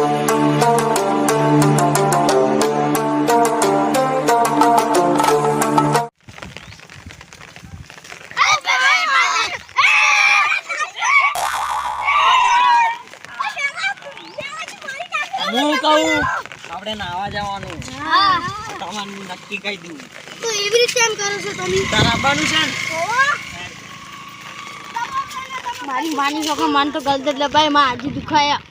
હું કહું આપણે નાવા જવાનું. હા તમને નક્કી કહી દઉં. તો એવી રીતે એમ કરો છો તમે? તરાબાનું છે ને મારી માની છોકરો માન તો ગલત એટલે ભાઈ માં આજે દુખાયા.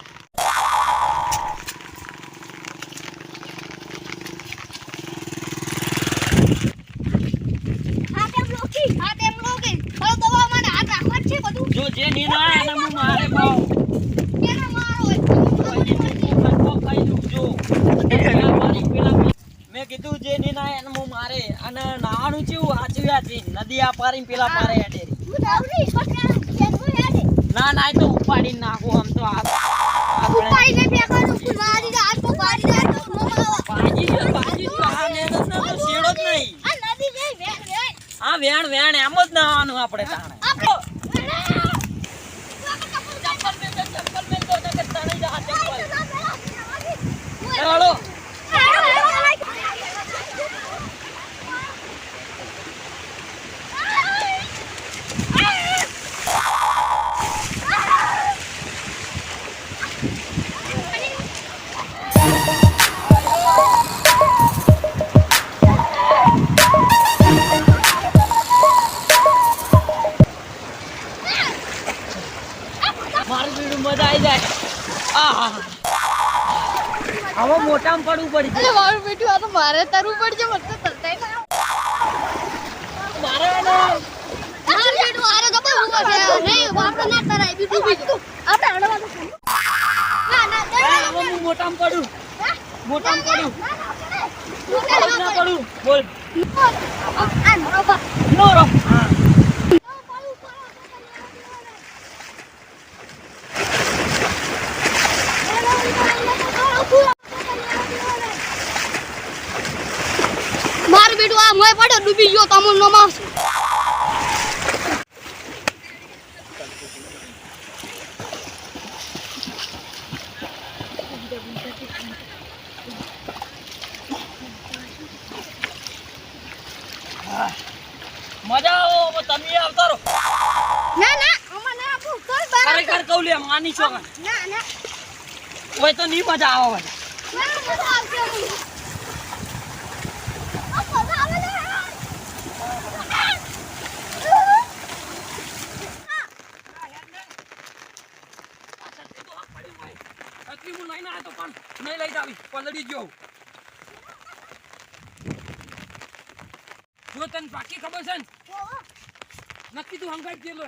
જો જે નીના એને હું મારે પાઉં. મેં કીધું જે નીના એને હું મારે અને નાવાનું કેવું આચવ્યા છે નદી આ પારી પેલા પારે હેડેરી. ના ના તો ઉપાડી નાખું આમ તો આ વેણ વેણ એમ જ નાવાનું આપણે તાણે. ચાલો મારું બીડું મજા આવી જાય. હવે મોટામાં પડવું પડી જાય. મારું બેટું આ તો મારે તરવું પડશે. મને તો તરતાય ના મારે મારું બેટું આરે ખબર હું છે નહીં આપણે ના તરાય બીજું આપણે આડવાનું છે. ના ના હવે હું મોટામાં પડું. મોટામાં પડું ના પડું બોલ આ બરોબર નો રો. મારું બેટું આ મોય પડ્યો ડૂબી ગયો તમો નો માસ. મજા આવો તમે આવતા રહો. ના ના અમાર ના આપું કોઈ બાર ખરેખર કહું લે માની છો ના ના ઓય તો નહીં મજા આવે. ના મજા આવશે આ મજા આવે ને. હું લઈને આવ્યો તો પણ નહીં લઈ જાવી પલડી ગયો. જો તને બાકી ખબર છે ને નક્કી તું હંગાઈ ગયેલો.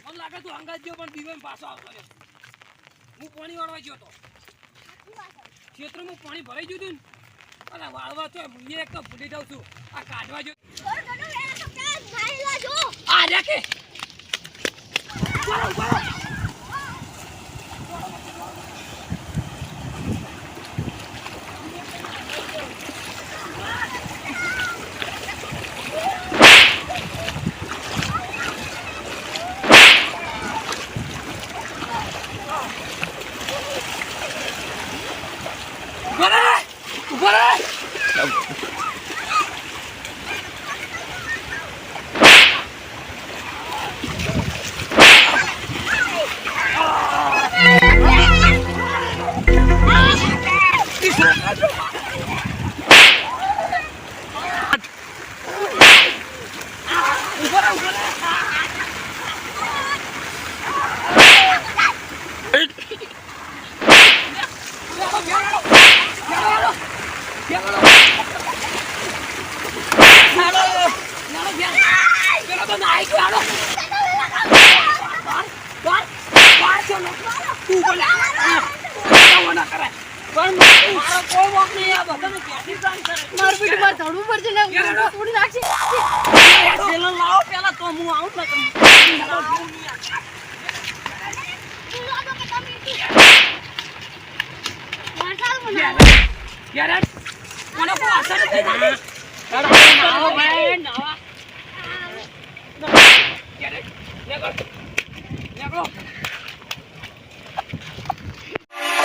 મને લાગે તું હંગાઈ ગયો પણ દીવો પાછો આવતો રહ્યો. હું પાણી વાળવા ગયો તો ક્ષેત્રમાં પાણી ભરાઈ ગયું હતું ને અને વાળવા તો હું એક તો ભૂલી જાઉં છું. આ કાઢવા જો આ દેખે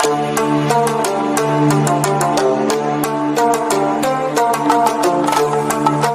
યાર